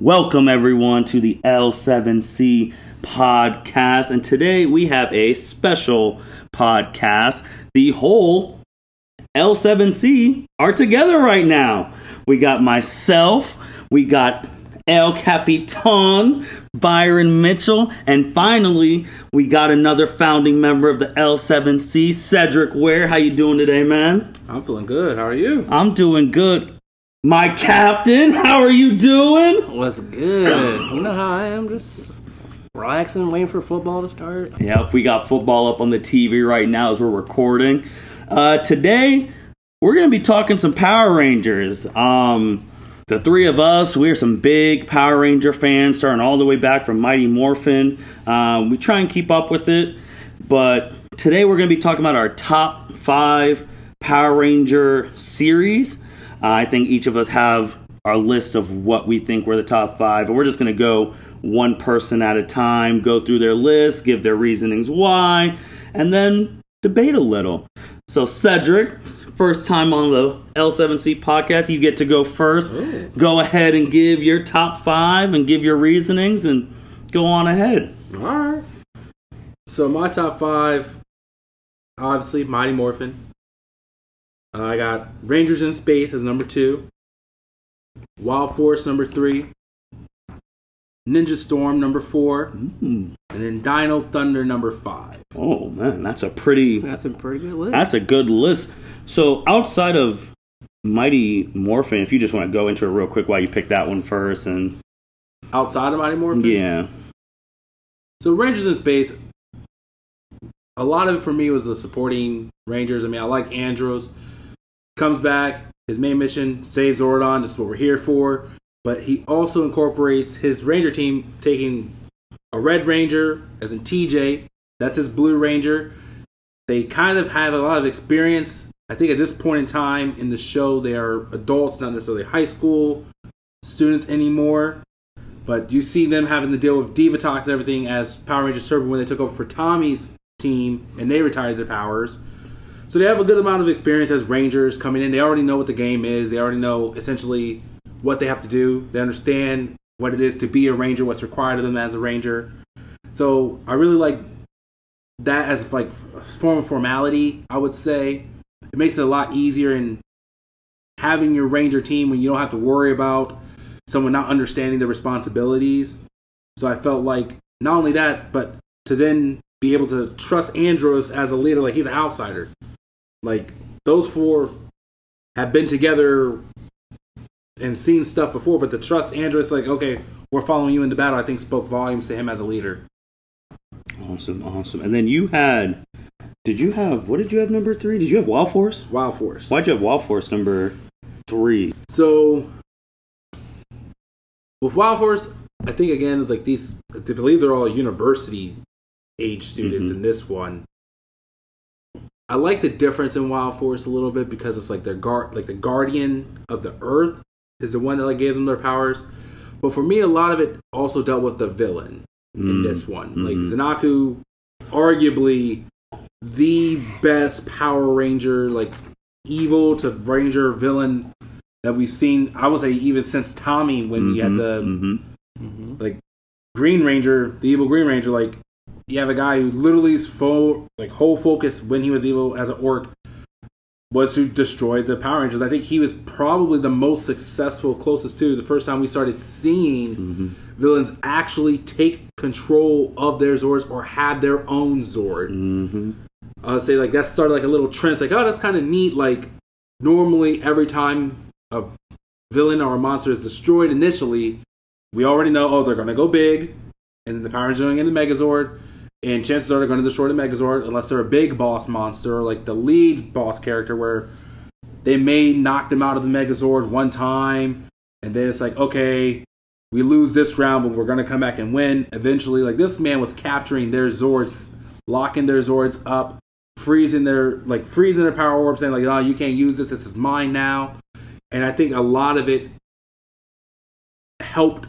Welcome everyone to the L7C podcast, and today we have a special podcast. The whole L7C are together right now. We got myself, we got El Capitan, Byron Mitchell, and finally we got another founding member of the L7C, Cedric Ware. How you doing today, man? I'm feeling good. How are you? I'm doing good. My captain, how are you doing? What's good? You know how I am, just relaxing, waiting for football to start. Yep, we got football up on the TV right now as we're recording. Today, we're going to be talking some Power Rangers. The three of us, we're some big Power Ranger fans, starting all the way back from Mighty Morphin. We try and keep up with it, but today we're going to be talking about our top 5 Power Ranger series. I think each of us have our list of what we think were the top 5, and we're just going to go one person at a time, go through their list, give their reasonings why, and then debate a little. So Cedric, first time on the L7C podcast, you get to go first. Ooh. Go ahead and give your top 5 and give your reasonings and go on ahead. All right. So my top 5, obviously Mighty Morphin. I got Rangers in Space as number 2, Wild Force number 3, Ninja Storm number 4, and then Dino Thunder number 5. Oh man, that's a pretty good list. That's a good list. So outside of Mighty Morphin, if you just want to go into it real quick, why you picked that one first, and outside of Mighty Morphin, yeah. So Rangers in Space, a lot of it for me was the supporting Rangers. I mean, I like Andros. Comes back, his main mission, save Zordon, this is what we're here for. But he also incorporates his Ranger team, taking a Red Ranger, as in TJ, that's his Blue Ranger. They kind of have a lot of experience. I think at this point in time in the show, they are adults, not necessarily high school students anymore. But you see them having to deal with Divatox and everything as Power Rangers Turbo when they took over for Tommy's team and they retired their powers. So they have a good amount of experience as Rangers coming in. They already know what the game is. They already know essentially what they have to do. They understand what it is to be a Ranger, what's required of them as a Ranger. So I really like that as like a form of formality, I would say. It makes it a lot easier in having your Ranger team when you don't have to worry about someone not understanding the responsibilities. So I felt like not only that, but to then be able to trust Andros as a leader, like he's an outsider. Like, those 4 have been together and seen stuff before, but to trust Andros, like, okay, we're following you into battle, I think spoke volumes to him as a leader. Awesome. And then what did you have number 3? Did you have Wild Force? Wild Force. Why'd you have Wild Force number 3? So, with Wild Force, I think, again, like these, I believe they're all university age students in this one. I like the difference in Wild Force a little bit because it's like their the guardian of the Earth is the one that like gave them their powers. But for me, a lot of it also dealt with the villain in this one. Like Zanaku, arguably the best Power Ranger, like evil to Ranger villain that we've seen. I would say even since Tommy, when you had the like Green Ranger, the evil Green Ranger, like. You have a guy who literally whole focus when he was evil as an orc was to destroy the Power Rangers. I think he was probably the most successful, closest to the first time we started seeing villains actually take control of their Zords or have their own Zord. I would say like that started like a little trend. It's like, oh, that's kind of neat. Like normally every time a villain or a monster is destroyed initially, we already know, oh, they're going to go big. And the Power Rangers are going in the Megazord. And chances are they're going to destroy the Megazord unless they're a big boss monster, like the lead boss character, where they may knock them out of the Megazord one time, and then it's like, okay, we lose this round, but we're going to come back and win. Eventually, like this man was capturing their Zords, locking their Zords up, freezing their power orb, saying like, oh, you can't use this. This is mine now. And I think a lot of it helped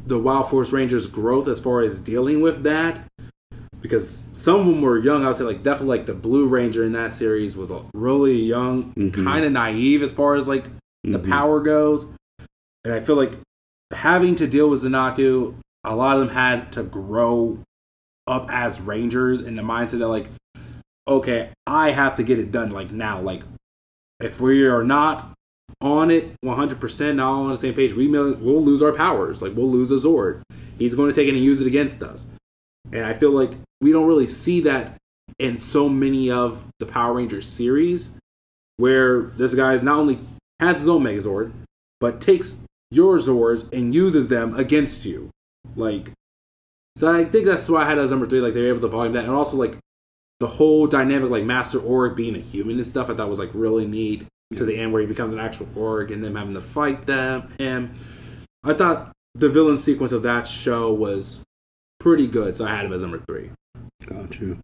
the Wild Force Rangers' growth as far as dealing with that. Because some of them were young. I would say like definitely like the Blue Ranger in that series was really young, kind of naive as far as like the power goes. And I feel like having to deal with Zanaku, a lot of them had to grow up as Rangers in the mindset that, like, okay, I have to get it done, like, now. Like, if we are not on it 100%, not all on the same page, we'll lose our powers. Like, we'll lose a Zord. He's going to take it and use it against us. And I feel like we don't really see that in so many of the Power Rangers series, where this guy not only has his own Megazord, but takes your Zords and uses them against you. Like, so I think that's why I had that as number 3. Like, they were able to volume that. And also, like, the whole dynamic, like, Master Org being a human and stuff, I thought was, like, really neat to the end where he becomes an actual Org and them having to fight him. I thought the villain sequence of that show was pretty good, so I had him as number 3. Got you.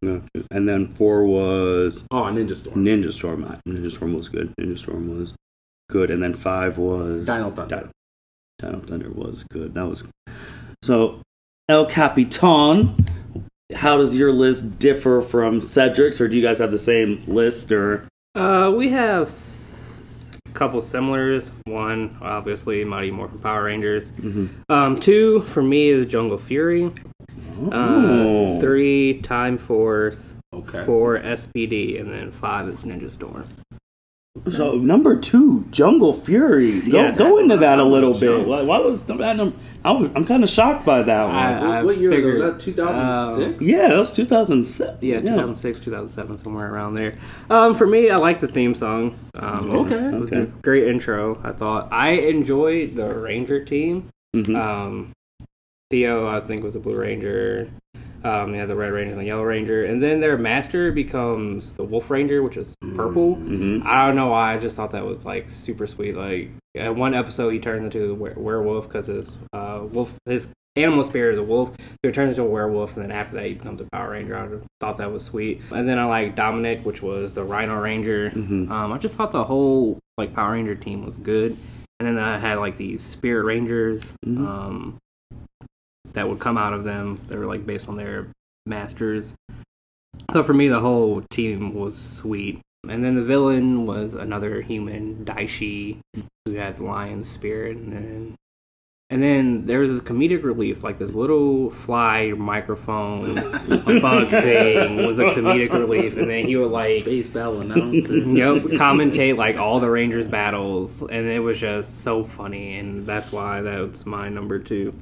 And then 4 was... Oh, Ninja Storm. Ninja Storm was good. Ninja Storm was good. And then 5 was... Dino Thunder. Dino Thunder was good. That was... So, El Capitan, how does your list differ from Cedric's, or do you guys have the same list, or... We have a couple similars. 1, obviously, Mighty Morphin Power Rangers. 2, for me, is Jungle Fury. 3, Time Force. Okay. 4, SPD, and then 5 is Ninja Storm. So number 2, Jungle Fury. Go into that a little bit. Why was that number? I'm kind of shocked by that one. What year was that? 2006? Yeah, that was 2007. Yeah, 2006, 2007, somewhere around there. For me, I like the theme song. Okay. Great intro, I thought. I enjoyed the Ranger team. Theo, I think, was a Blue Ranger. They had the Red Ranger and the Yellow Ranger. And then their master becomes the Wolf Ranger, which is purple. I don't know why. I just thought that was, like, super sweet. Like, in one episode, he turns into the werewolf because his animal spirit is a wolf. So he turns into a werewolf, and then after that, he becomes a Power Ranger. I thought that was sweet. And then I like Dominic, which was the Rhino Ranger. I just thought the whole, like, Power Ranger team was good. And then I had, like, these Spirit Rangers. That would come out of them. They were, like, based on their masters. So for me, the whole team was sweet. And then the villain was another human, Daishi, who had the lion's spirit. And then there was this comedic relief, like this little fly microphone bug thing was a comedic relief. And then he would, like, Space Battle announcer. commentate, like, all the Rangers battles. And it was just so funny. And that's why that's my number 2.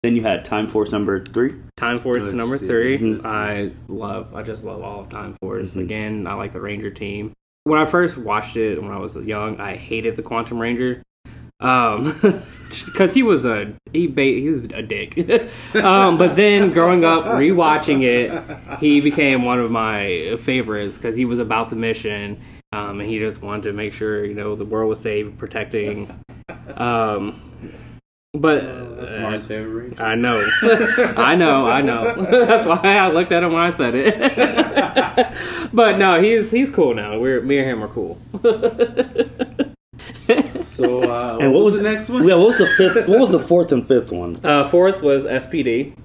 Then you had Time Force number 3. Time Force is number 3. I just love all of Time Force. Again, I like the Ranger team. When I first watched it when I was young, I hated the Quantum Ranger. Because he was a dick. But then growing up, rewatching it, he became one of my favorites because he was about the mission, and he just wanted to make sure the world was safe, protecting. But that's my favorite. I know. I know. That's why I looked at him when I said it. But no, he's cool now. Me and him are cool. So, and what was the next one? Yeah, what was the fifth? What was the 4th and 5th one? 4th was SPD.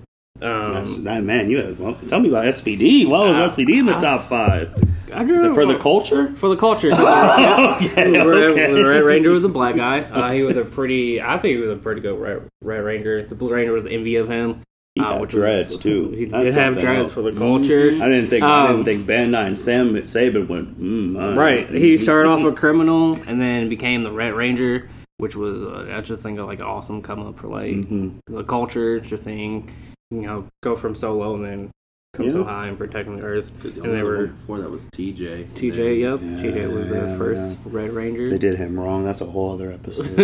Tell me about SPD. Why was SPD in the top 5? Is it for the culture? For the culture. Okay. The Red Ranger was a black guy. He was a pretty good Red Ranger. The Blue Ranger was envy of him. He had dreads too. He did have dreads for the culture. I didn't think Bandai and Saban went. Right. He started off a criminal and then became the Red Ranger, which was I just think of like an awesome come up for like the culture. Just saying, go from so low and then come so high and protecting the Earth. And they were before that was TJ. TJ, yep. TJ was the first Red Ranger. They did him wrong. That's a whole other episode.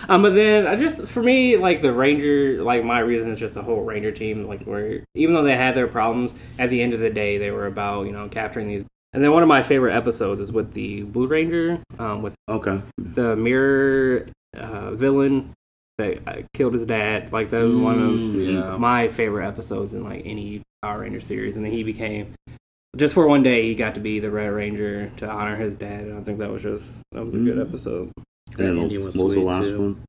But then for me, like the Ranger, like my reason is just the whole Ranger team, like where even though they had their problems, at the end of the day they were about capturing these. And then one of my favorite episodes is with the Blue Ranger, with the mirror villain that killed his dad. Like that was one of my favorite episodes in like any Power Ranger series. And then he became, just for one day, he got to be the Red Ranger to honor his dad. And I think that was a good episode. And what was the last one?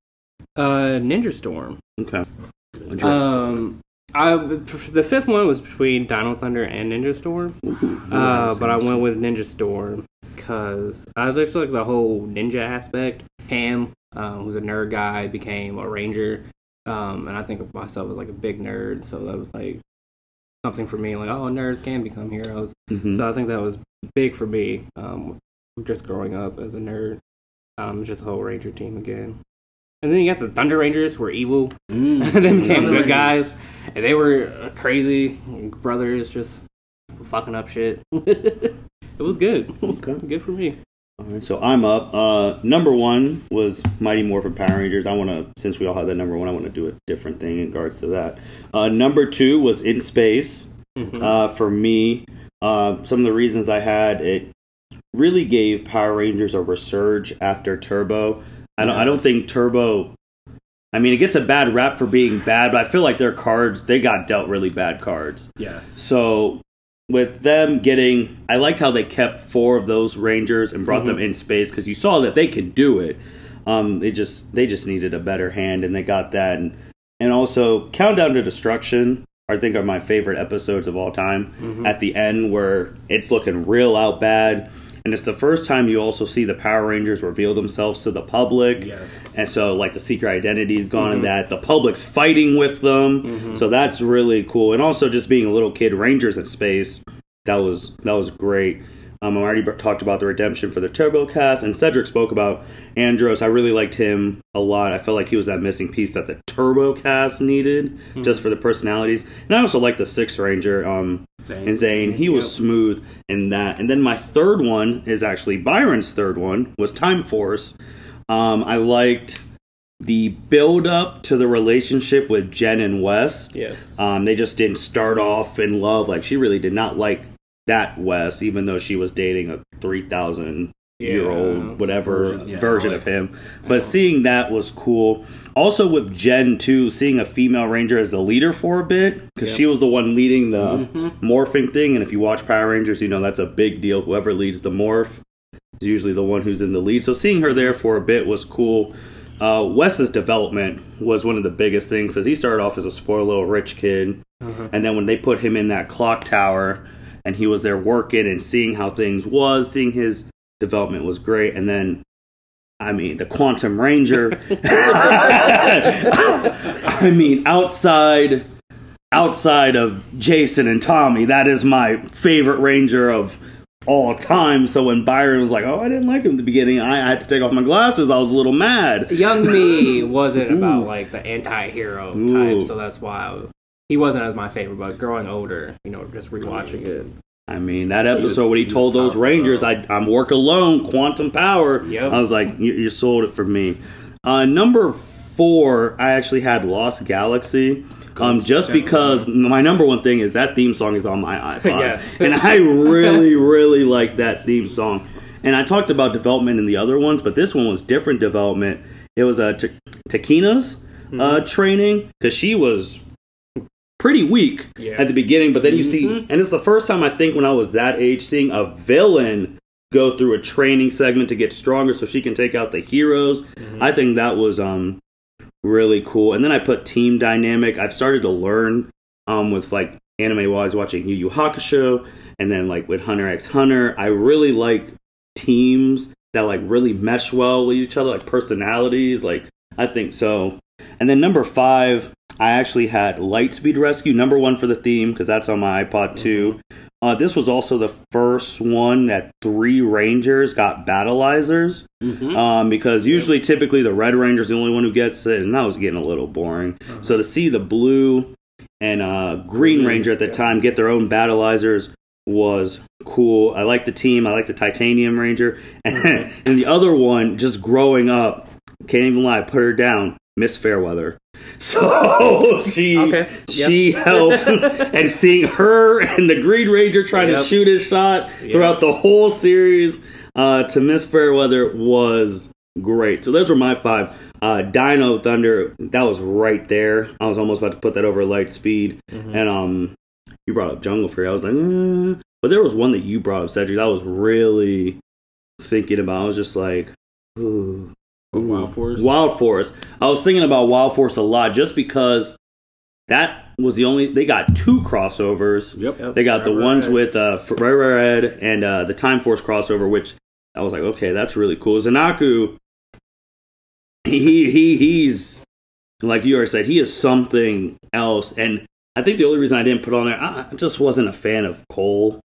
Ninja Storm. Okay. The 5th one was between Dino Thunder and Ninja Storm. But I went with Ninja Storm because I just like the whole ninja aspect. Pam, who's a nerd guy, became a ranger. And I think of myself as like a big nerd, so that was like something for me. Like, oh, nerds can become heroes. So I think that was big for me. Just growing up as a nerd, just the whole ranger team again. And then you got the Thunder Rangers, who were evil, and then became good guys, and they were crazy brothers, just fucking up shit. It was good. Okay. Good for me. All right, so I'm up. Number one was Mighty Morphin Power Rangers. Since we all had that number one, I want to do a different thing in regards to that. Number two was In Space. For me, some of the reasons I had it really gave Power Rangers a resurge after Turbo. I don't think Turbo. I mean, it gets a bad rap for being bad, but I feel like their cards, they got dealt really bad cards. Yes. So with them getting, I liked how they kept 4 of those Rangers and brought them in space, because you saw that they can do it. They just needed a better hand, and they got that. And also, Countdown to Destruction, I think, are my favorite episodes of all time. At the end, where it's looking real out bad. And it's the first time you also see the Power Rangers reveal themselves to the public. Yes. And so, like, the secret identity is gone and that. The public's fighting with them. So that's really cool. And also just being a little kid, Rangers in space, that was great. I already talked about the redemption for the Turbo cast. And Cedric spoke about Andros. I really liked him a lot. I felt like he was that missing piece that the Turbo cast needed, just for the personalities. And I also liked the 6th Ranger, Zane. He was smooth in that. And then my third one is actually Byron's third one, was Time Force. I liked the build up to the relationship with Jen and Wes. Yes. They just didn't start off in love. Like, she really did not like that Wes, even though she was dating a 3,000-year-old whatever version of him. But seeing that was cool. Also with Jen too, seeing a female ranger as the leader for a bit, because she was the one leading the morphing thing. And if you watch Power Rangers, you know that's a big deal. Whoever leads the morph is usually the one who's in the lead. So seeing her there for a bit was cool. Wes's development was one of the biggest things, because he started off as a spoiled little rich kid, and then when they put him in that clock tower and he was there working and seeing how things was, seeing his development was great. And then, I mean, the Quantum Ranger. I mean, outside of Jason and Tommy, that is my favorite Ranger of all time. So when Byron was like, oh, I didn't like him at the beginning, I had to take off my glasses. I was a little mad. Young me wasn't about like the anti-hero type, so that's why he wasn't as my favorite. But growing older, just rewatching it. I mean, that episode when he told those Rangers, I'm work alone, quantum power. I was like, you sold it for me. Number 4, I actually had Lost Galaxy. Just because my number one thing is that theme song is on my iPod. And I really, really like that theme song. And I talked about development in the other ones, but this one was different development. It was Takina's training, because she was pretty weak at the beginning, but then you see, and it's the first time I think when I was that age seeing a villain go through a training segment to get stronger so she can take out the heroes. I think that was really cool. And then I put team dynamic. I've started to learn with like anime while I was watching Yu Yu Hakusho, and then like with Hunter x Hunter. I really like teams that like really mesh well with each other, like personalities. Like, I think so. And then number 5, I actually had Lightspeed Rescue, number 1 for the theme, because that's on my iPod too. This was also the first one that 3 Rangers got Battleizers, because usually, typically, the Red Ranger's the only one who gets it, and that was getting a little boring. So to see the Blue and Green Ranger at the time get their own Battleizers was cool. I like the team. I like the Titanium Ranger. And the other one, just growing up, can't even lie, put her down, Miss Fairweather. So she helped, and seeing her and the Green Ranger trying to shoot his shot throughout the whole series to Miss Fairweather was great. So those were my 5. Dino Thunder, that was right there. I was almost about to put that over Lightspeed. And you brought up Jungle Fury. I was like, but there was one that you brought up, Cedric, that I was really thinking about. I was just like, ooh. Wild Force? Wild Force. I was thinking about Wild Force a lot, just because that was the only... They got 2 crossovers. They got the ones with Red and the Time Force crossover, which I was like, okay, that's really cool. Zanaku, he's like you already said, he is something else. And I think the only reason I didn't put on there, I just wasn't a fan of Cole.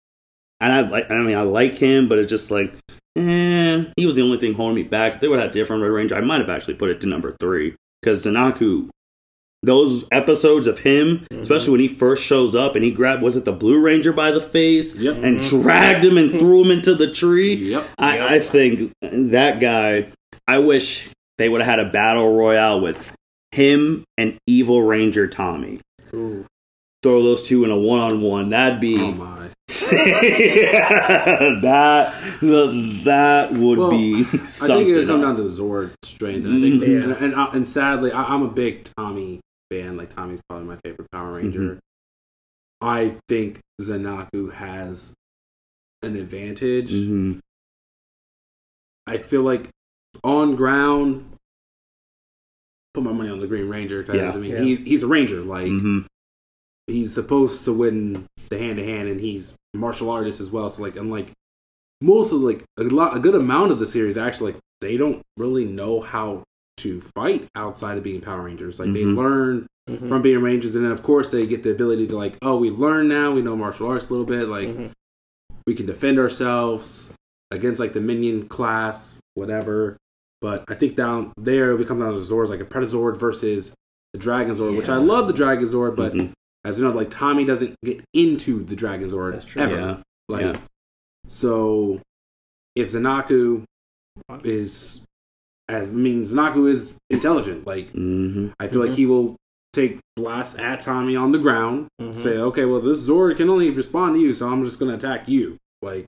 And I like him, but it's just like, he was the only thing holding me back. If they would have had a different Red Ranger, I might have actually put it to number 3. Because Zanaku, those episodes of him, especially when he first shows up and he grabbed, was it the Blue Ranger by the face? Yep. And dragged him and threw him into the tree? Yep. I think that guy, I wish they would have had a battle royale with him and Evil Ranger Tommy. Ooh. Throw those two in a one-on-one. That'd be... Oh, my. that would be something. I think it would come down to the Zord strength. And, I think, and sadly, I'm a big Tommy fan. Like, Tommy's probably my favorite Power Ranger. I think Zanaku has an advantage. I feel like on ground, put my money on the Green Ranger because he's a Ranger. Like he's supposed to win the hand-to-hand, and he's a martial artist as well. So like, unlike most of like a good amount of the series, actually, like, they don't really know how to fight outside of being Power Rangers. Like they learn from being Rangers, and then of course they get the ability to like, oh, we learn now, we know martial arts a little bit, like we can defend ourselves against like the minion class, whatever. But I think down there we come down to Zords, like a Pretazord versus the Dragon Zord, which I love the Dragon Zord, but as you know, like Tommy doesn't get into the Dragon Zord ever. So if Zanaku is Zanaku is intelligent. Like I feel like he will take blasts at Tommy on the ground, say, okay, well this Zord can only respond to you, so I'm just gonna attack you. Like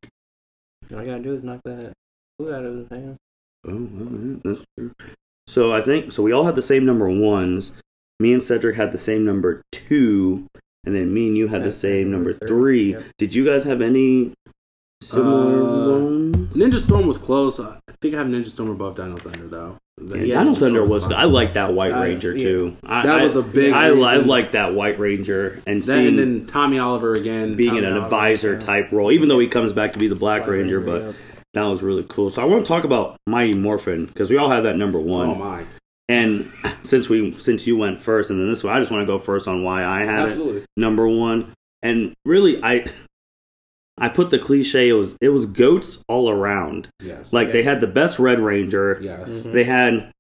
all I gotta do is knock that food out of his hand. Oh, well, that's true. So I think we all had the same number 1s. Me and Cedric had the same number 2, and then me and you had the same number 3. Yep. Did you guys have any similar ones? Ninja Storm was close. I think I have Ninja Storm above Dino Thunder though. Dino Thunder was good. I like that White Ranger too. That was a big. I like that White Ranger, and then Tommy Oliver again being in an advisor type role, even though he comes back to be the Black Ranger, but that was really cool. So I want to talk about Mighty Morphin because we all had that number 1. Oh my! And since you went first, and then this one, I just want to go first on why I had it number 1. And really, I put the cliche. It was goats all around. Yes. Like they had the best Red Ranger. Yes. They had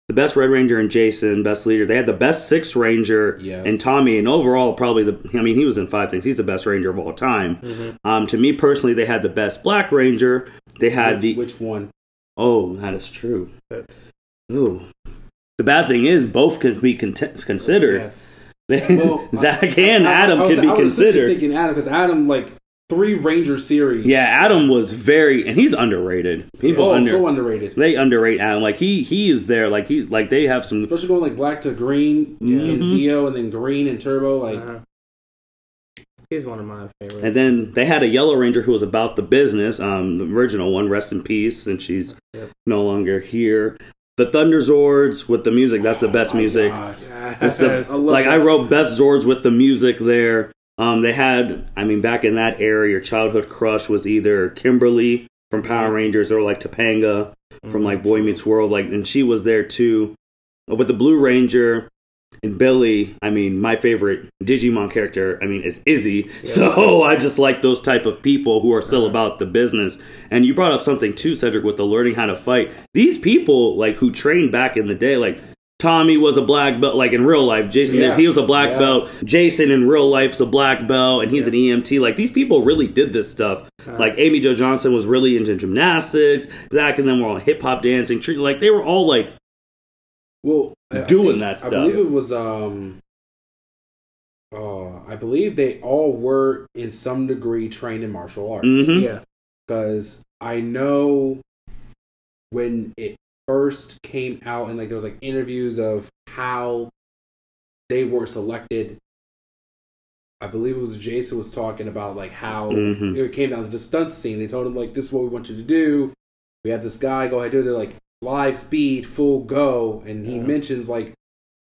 the best Red Ranger and Jason, best leader. They had the best Sixth Ranger and Tommy. And overall, probably he was in 5 things. He's the best Ranger of all time. To me personally, they had the best Black Ranger. They had which one? Oh, that is true. The bad thing is both could be considered. Yes. Zach and Adam could be considered. I was thinking Adam because Adam 3 Ranger series. Yeah, Adam was and he's underrated. So underrated. They underrate Adam. Like he is there. Like they have some, especially going black to green in Zeo, and then green and Turbo. He's one of my favorites. And then they had a Yellow Ranger who was about the business. The original one, rest in peace, and she's no longer here. The Thunder Zords with the music. That's the best music. I wrote best Zords with the music there. They had, back in that era, your childhood crush was either Kimberly from Power Rangers or Topanga from Boy Meets World, and she was there too. With the Blue Ranger and Billy, my favorite Digimon character, is Izzy. Yeah. So I just like those type of people who are still about the business. And you brought up something too, Cedric, with the learning how to fight. These people, who trained back in the day, Tommy was a black belt, in real life. Jason, he was a black belt. Jason in real life's a black belt, and he's an EMT. These people really did this stuff. Amy Jo Johnson was really into gymnastics. Zach and them were all hip hop dancing. They were all doing that stuff. I believe it was. I believe they all were in some degree trained in martial arts. Yeah, because I know when it first came out and there was interviews of how they were selected. I believe it was Jason was talking about how it came down to the stunt scene. They told him this is what we want you to do. We had this guy go ahead and do it. They're live speed, full go, and he mentions I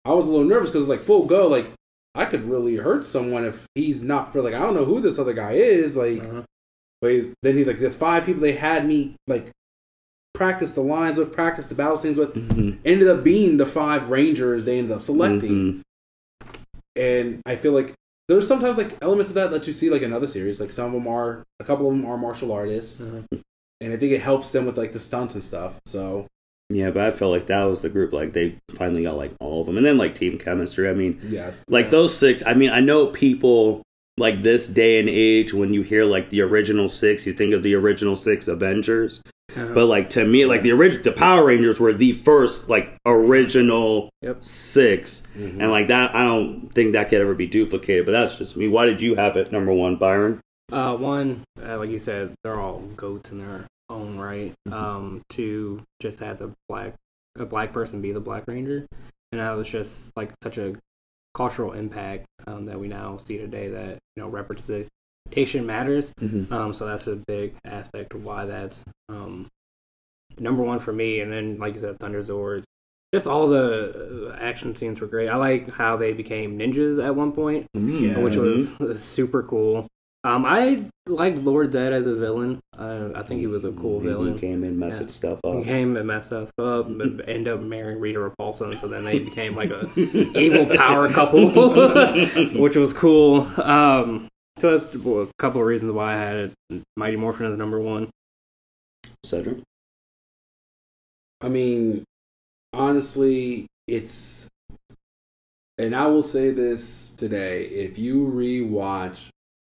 was a little nervous because full go. I could really hurt someone if he's not. I don't know who this other guy is. But then he's there's 5 people they had me practiced the lines with, practiced the battle scenes with, ended up being the 5 Rangers they ended up selecting. And I feel like there's sometimes like elements of that you see like in other series. Like a couple of them are martial artists, and I think it helps them with like the stunts and stuff. So yeah, but I felt like that was the group, like they finally got like all of them, and then like team chemistry. I mean, yes, like those 6. I mean, I know people like this day and age, when you hear like the original 6, you think of the original 6 Avengers. But like to me, like the Power Rangers were the first like original 6, and like that, I don't think that could ever be duplicated. But that's just me. Why did you have it number 1, Byron? One, like you said, they're all goats in their own right. 2, just to have a black person be the Black Ranger, and that was just like such a cultural impact that we now see today. That representation matters. So that's a big aspect of why that's number 1 for me. And then, like you said, Thunder Zords. Just all the action scenes were great. I like how they became ninjas at one point, which was super cool. I liked Lord Zed as a villain. I think he was a cool villain. He came and messed stuff up. He came and messed stuff up, but ended up marrying Rita Repulsa, so then they became like a evil power couple, which was cool. So that's a couple of reasons why I had it. Mighty Morphin as number 1. Cedric? I mean, honestly, it's... And I will say this today. If you rewatch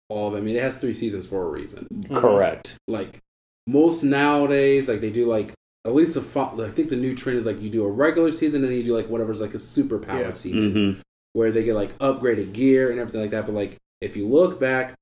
all of it, I mean, it has 3 seasons for a reason. Correct. Like, most nowadays, like, they do, like, at least I think the new trend is, like, you do a regular season and then you do, like, whatever's, like, a super powered season. Where they get, like, upgraded gear and everything like that. But, like, if you look back,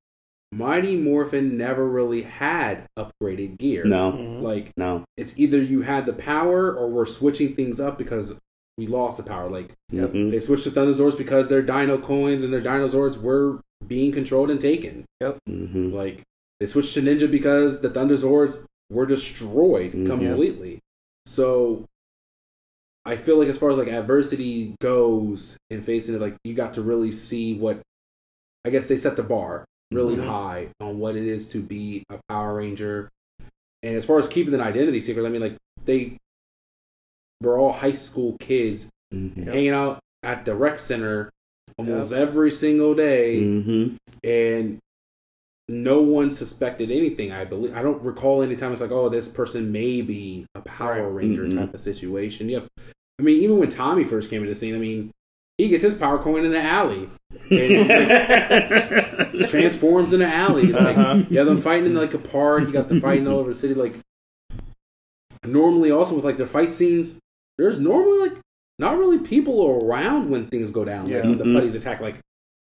Mighty Morphin never really had upgraded gear. No. Like, no. It's either you had the power or we're switching things up because we lost the power. Like, they switched to Thunder Zords because their Dino coins and their Dino Zords were being controlled and taken. Like, they switched to Ninja because the Thunder Zords were destroyed completely. So, I feel like as far as, like, adversity goes and facing it, like, you got to really see what... I guess they set the bar really high on what it is to be a Power Ranger. And as far as keeping an identity secret, I mean, like, they were all high school kids hanging out at the rec center almost every single day, and no one suspected anything. I don't recall any time it's like, oh, this person may be a Power Ranger type of situation. I mean, even when Tommy first came into the scene, I mean, he gets his power coin in the alley. And like, transforms in the alley. Like, you have them fighting in like a park. You got them fighting all over the city. Like, normally also with like the fight scenes, there's normally like not really people around when things go down. Like when the putties attack. Like,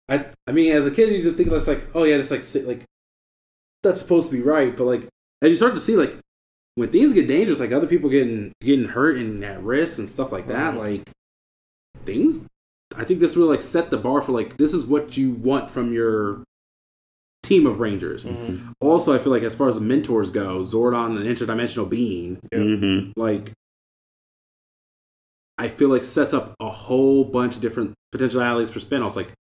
I mean, as a kid, you just think that's like, oh yeah, it's like that's supposed to be right. But like, as you start to see like when things get dangerous, like other people getting hurt and at risk and stuff like that, like things. I think this really like set the bar for like this is what you want from your team of Rangers. Also, I feel like as far as the mentors go, Zordon, an interdimensional being, like I feel like sets up a whole bunch of different potentialities for spinoffs. Like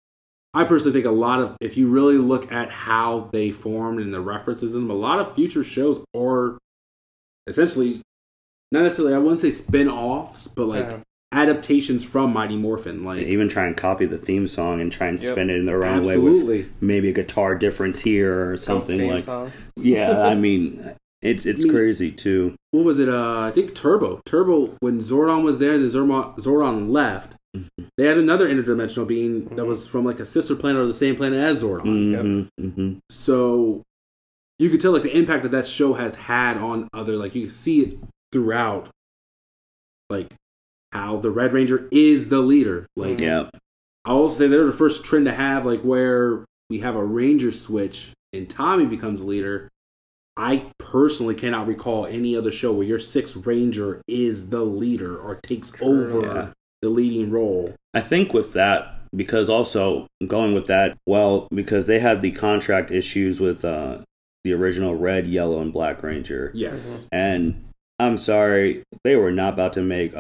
I personally think a lot of, if you really look at how they formed and the references in them, a lot of future shows are essentially not necessarily, I wouldn't say spin-offs, but like adaptations from Mighty Morphin. Like even try and copy the theme song and try and spin it in their own way with maybe a guitar difference here or something like song. Yeah, I mean it's crazy too. What was it? I think Turbo when Zordon was there and then Zordon left, they had another interdimensional being that was from like a sister planet or the same planet as Zordon. So you could tell like the impact that show has had on other, like you can see it throughout, like how the Red Ranger is the leader. Like, I also say they're the first trend to have like where we have a Ranger switch and Tommy becomes leader. I personally cannot recall any other show where your sixth Ranger is the leader or takes over the leading role. I think with that, because also going with that, well, because they had the contract issues with the original Red, Yellow, and Black Ranger. Yes. And I'm sorry, they were not about to make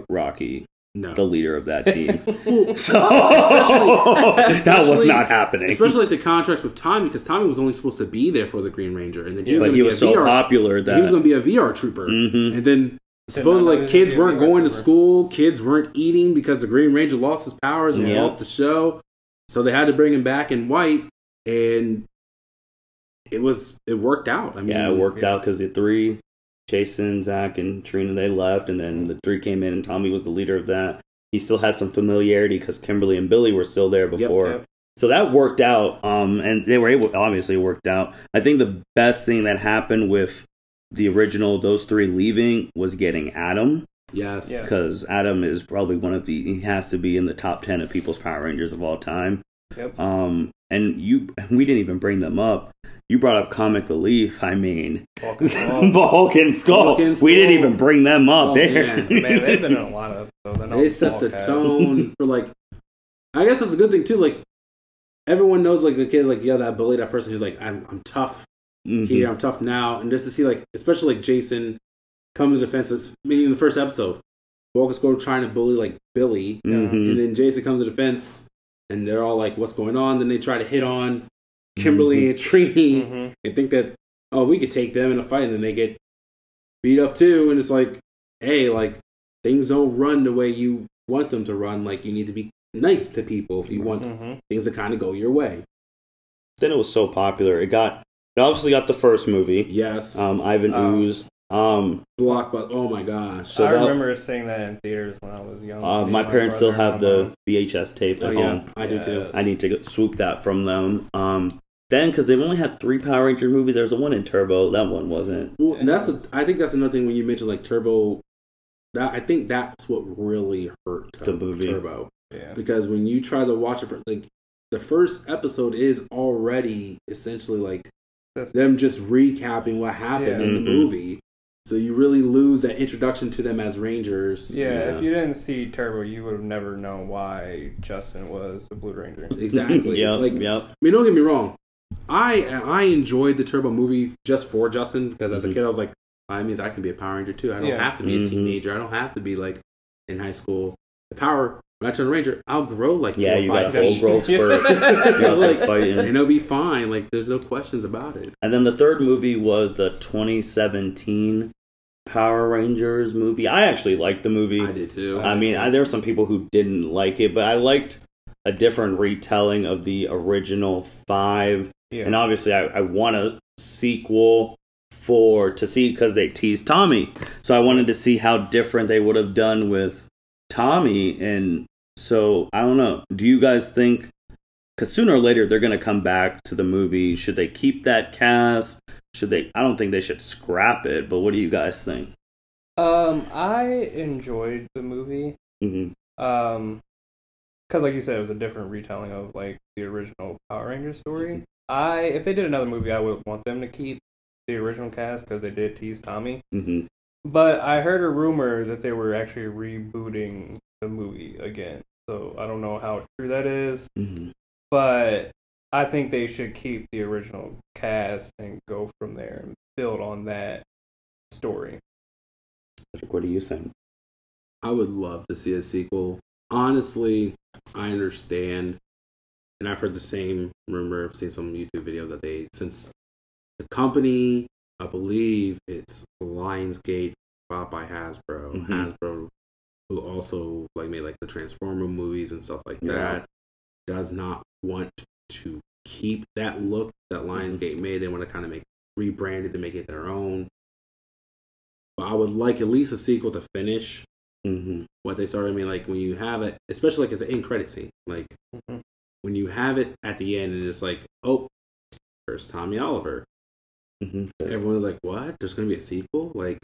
Rocky No. the leader of that team. So that was not happening. Especially like the contracts with Tommy, because Tommy was only supposed to be there for the Green Ranger, and then he was so popular that he was going to be a VR trooper, and then supposedly like kids weren't going to school, kids weren't eating because the Green Ranger lost his powers and was off the show, so they had to bring him back in white, and it worked out. I mean, it worked out because the three. Jason, Zach, and Trina, they left, and then the three came in, and Tommy was the leader of that. He still has some familiarity because Kimberly and Billy were still there before. Yep. So that worked out, and they were able, obviously it worked out. I think the best thing that happened with the original, those three leaving, was getting Adam. Yes. Because Adam is probably he has to be in the top 10 of people's Power Rangers of all time. Yep. And we didn't even bring them up. You brought up Comic Relief. I mean, Bulk and Skull. We didn't even bring them up there. Man, they've been in a lot of episodes. They set the tone for like. I guess that's a good thing too. Like everyone knows, like the kid, like that bully, that person who's like, I'm tough here, I'm tough now, and just to see like, especially like Jason come to defense. Meaning in the first episode, Bulk and Skull trying to bully like Billy, and then Jason comes to defense, and they're all like, "What's going on?" Then they try to hit on Kimberly and Trini and think that, we could take them in a fight, and then they get beat up too, and it's like, hey, like things don't run the way you want them to run. Like you need to be nice to people if you want things to kind of go your way. Then it was so popular. It obviously got the first movie. Yes. Ivan Ooze. Blockbuster. Oh my gosh. So I remember seeing that in theaters when I was young. My parents still have the VHS tape at home. I do too. I need to swoop that from them. Then, because they've only had 3 Power Ranger movies, there's the one in Turbo. That one wasn't. Well, I think that's another thing when you mentioned like Turbo. I think that's what really hurt the movie Turbo. Yeah. Because when you try to watch it, like the first episode is already essentially like them just recapping what happened in the movie. So you really lose that introduction to them as Rangers. Yeah, if you didn't see Turbo, you would have never known why Justin was the Blue Ranger. Exactly. Yep. I mean, don't get me wrong. I enjoyed the Turbo movie just for Justin because as a kid I was like, that means I can be a Power Ranger too. I don't have to be a teenager. I don't have to be like in high school. When I turn Ranger, I'll grow like 4 or 5 you got a whole growth spurt. You're like fighting, and it'll be fine. Like there's no questions about it. And then the third movie was the 2017 Power Rangers movie. I actually liked the movie. I did too. I mean, there were some people who didn't like it, but I liked a different retelling of the original 5. Yeah. And obviously, I want a sequel to see because they teased Tommy. So I wanted to see how different they would have done with Tommy. And so I don't know. Do you guys think? Because sooner or later they're going to come back to the movie. Should they keep that cast? Should they? I don't think they should scrap it. But what do you guys think? I enjoyed the movie. Because like you said, it was a different retelling of like the original Power Rangers story. If they did another movie, I would want them to keep the original cast because they did tease Tommy. But I heard a rumor that they were actually rebooting the movie again. So I don't know how true that is. But I think they should keep the original cast and go from there and build on that story. What do you think? I would love to see a sequel. Honestly, I understand. And I've heard the same rumor. I've seen some YouTube videos that since the company, I believe it's Lionsgate, bought by Hasbro. Hasbro, who also like made like the Transformer movies and stuff like that, does not want to keep that look that Lionsgate made. They want to kind of rebrand it to make it their own. But I would like at least a sequel to finish what they started. I mean, like when you have it, especially like as an end credit scene, like when you have it at the end and it's like, oh, there's Tommy Oliver. Everyone's like, what? There's going to be a sequel? Like,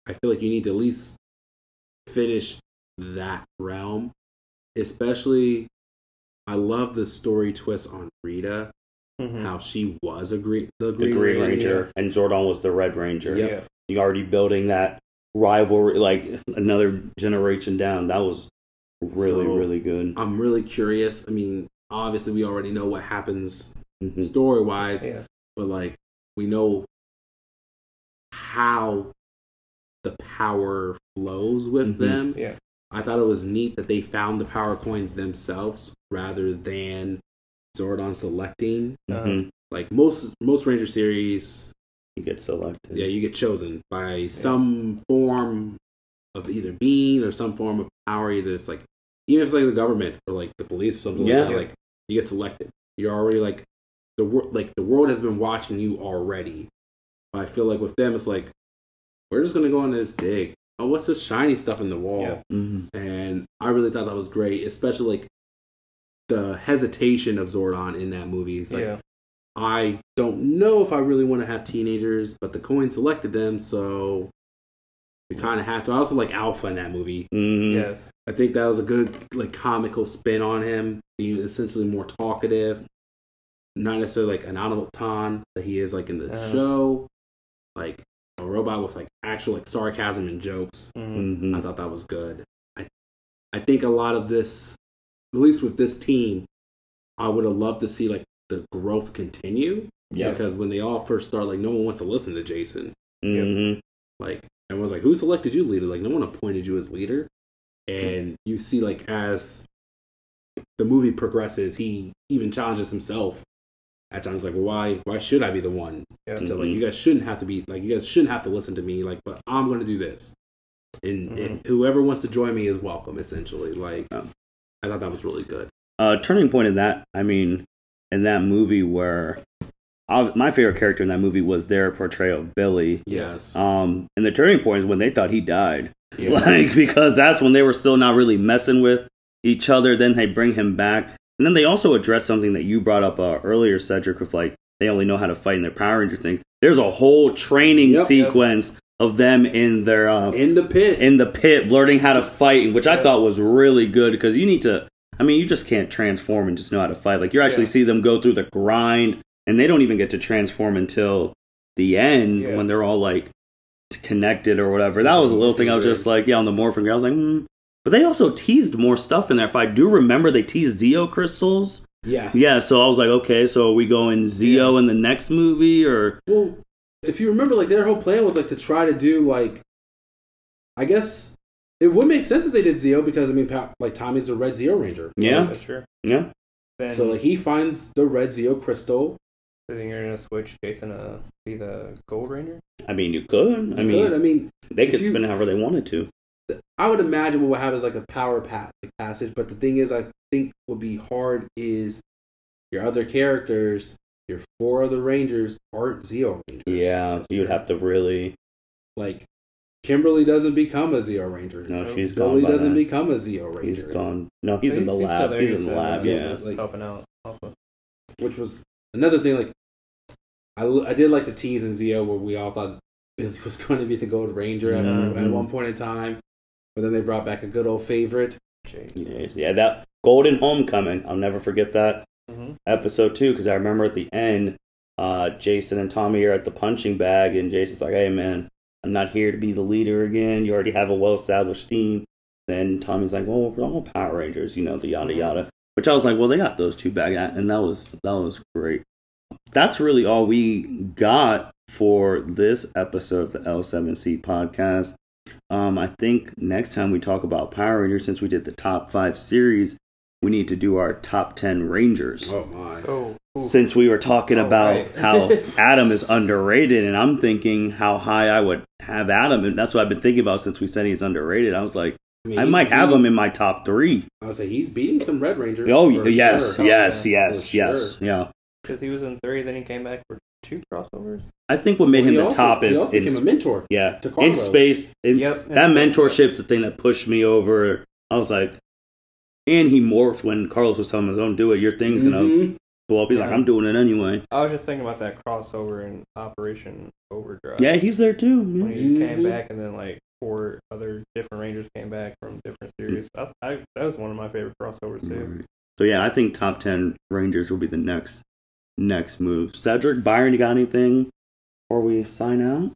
I feel like you need to at least finish that realm. Especially, I love the story twist on Rita, how she was the Green Ranger. And Zordon was the Red Ranger. Yeah. You're already building that rivalry, like another generation down. That was really good. I'm really curious. I mean, obviously, we already know what happens story-wise, but like, we know how the power flows with them. I thought it was neat that they found the power coins themselves rather than Zordon selecting. Like most Ranger series, you get selected. Yeah, you get chosen by some form of either being or some form of power. Either it's like, even if it's like the government or like the police or something like that, like you get selected. You're already like the world has been watching you already. But I feel like with them, it's like we're just gonna go on this dig. Oh, what's this shiny stuff in the wall? Yeah. And I really thought that was great, especially like the hesitation of Zordon in that movie. It's like, I don't know if I really want to have teenagers, but the coin selected them, so we kind of have to. I also like Alpha in that movie. Yes. I think that was a good like comical spin on him, being essentially more talkative, not necessarily like an automaton that he is like in the show, like a robot with like actual like sarcasm and jokes. I thought that was good. I think a lot of this, at least with this team, I would have loved to see like the growth continue. Yeah. Because when they all first start, like no one wants to listen to Jason. Like everyone's like, "Who selected you leader?" Like no one appointed you as leader. And you see like as the movie progresses, he even challenges himself. At times, like, well, why should I be the one? To like, you guys shouldn't have to be like, you guys shouldn't have to listen to me. Like, but I'm going to do this, and whoever wants to join me is welcome. Essentially, like, I thought that was really good. Turning point in that, I mean, in that movie where my favorite character in that movie was their portrayal of Billy. Yes. And the turning point is when they thought he died, like because that's when they were still not really messing with each other. Then they bring him back. And then they also address something that you brought up earlier, Cedric, with like they only know how to fight in their Power Ranger thing. There's a whole training sequence of them in their in the pit, learning how to fight, which I thought was really good because you need to. I mean, you just can't transform and just know how to fight. Like you actually see them go through the grind, and they don't even get to transform until the end when they're all like connected or whatever. That was a little thing. I was just like, on the Morphin. I was like. But they also teased more stuff in there. If I do remember, they teased Zeo crystals. Yes. Yeah, so I was like, okay, so are we going Zeo in the next movie? Or well, if you remember, like their whole plan was like to try to do like, I guess it would make sense if they did Zeo because I mean, like Tommy's the Red Zeo Ranger. Yeah, that's true. Yeah. Then, so like he finds the Red Zeo crystal. So then you're gonna switch Jason to be the Gold Ranger? I mean, you could. I mean, they could spin however they wanted to. I would imagine what would happen is like a power passage, but the thing is, I think would be hard is your other characters, your 4 other Rangers aren't Zeo Rangers. Yeah, you would have to really like. Kimberly doesn't become a Zeo Ranger. No, she's Billy gone. doesn't become a Zeo Ranger. He's gone. No, he's in the lab. He's in the lab. Yeah, like, helping out. Also. Which was another thing. Like, I did like the tease in Zeo where we all thought Billy was going to be the Gold Ranger at one point in time. But then they brought back a good old favorite. Yeah, that Golden Homecoming. I'll never forget that episode too, because I remember at the end, Jason and Tommy are at the punching bag, and Jason's like, "Hey man, I'm not here to be the leader again. You already have a well-established team." Then Tommy's like, "Well, we're all Power Rangers, the yada yada." Which I was like, "Well, they got those two back," and that was great. That's really all we got for this episode of the L7C podcast. I think next time we talk about Power Rangers, since we did the top 5 series, we need to do our top 10 Rangers. Oh my! Since we were talking about how Adam is underrated, and I'm thinking how high I would have Adam, and that's what I've been thinking about since we said he's underrated. I was like, I might have him in my top 3. I would say he's beating some Red Rangers. Oh yes, yeah. Because he was in 3, then he came back for 2 crossovers. I think what made him the top is he also became a mentor. Yeah, to Carlos. In space. That mentorship's the thing that pushed me over. I was like, and he morphed when Carlos was telling him, "Don't do it. Your thing's gonna blow up." He's like, "I'm doing it anyway." I was just thinking about that crossover in Operation Overdrive. Yeah, he's there too. When he came back, and then like 4 other different Rangers came back from different series. That was one of my favorite crossovers too. Right. So yeah, I think top 10 Rangers will be the next move. Cedric, Byron, you got anything before we sign out?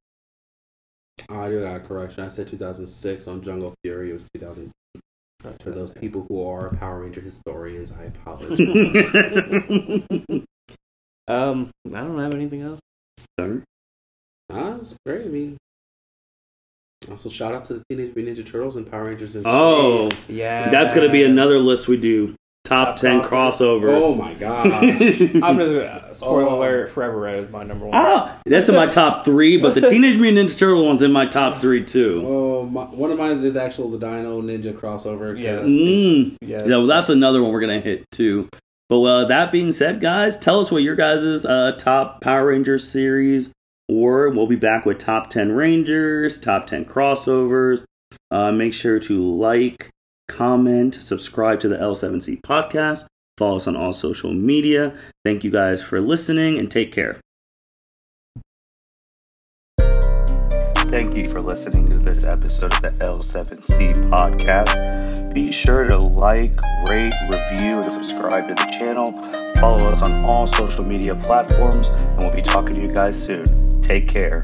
I do got a correction. I said 2006 on Jungle Fury. It was 2000. For those people who are Power Ranger historians, I apologize. I don't have anything else. That's great. I mean, Also, shout out to the Teenage Mutant Ninja Turtles and Power Rangers in Space. Oh, Yeah. that's going to be another list we do. Top 10 crossovers. Oh my gosh. I'm just spoiler alert. Forever Red is my number one. Ah, that's in my top 3, but the Teenage Mutant Ninja Turtle one's in my top 3 too. Oh, one of mine is actual the Dino Ninja crossover. Yes. Yeah, well, that's another one we're going to hit too. But that being said, guys, tell us what your guys' top Power Rangers series were. We'll be back with top 10 Rangers, top 10 crossovers. Make sure to like, comment, subscribe to the L7C podcast. Follow us on all social media. Thank you guys for listening and take care. Thank you for listening to this episode of the L7C podcast. Be sure to like, rate, review, and subscribe to the channel. Follow us on all social media platforms, and we'll be talking to you guys soon. Take care.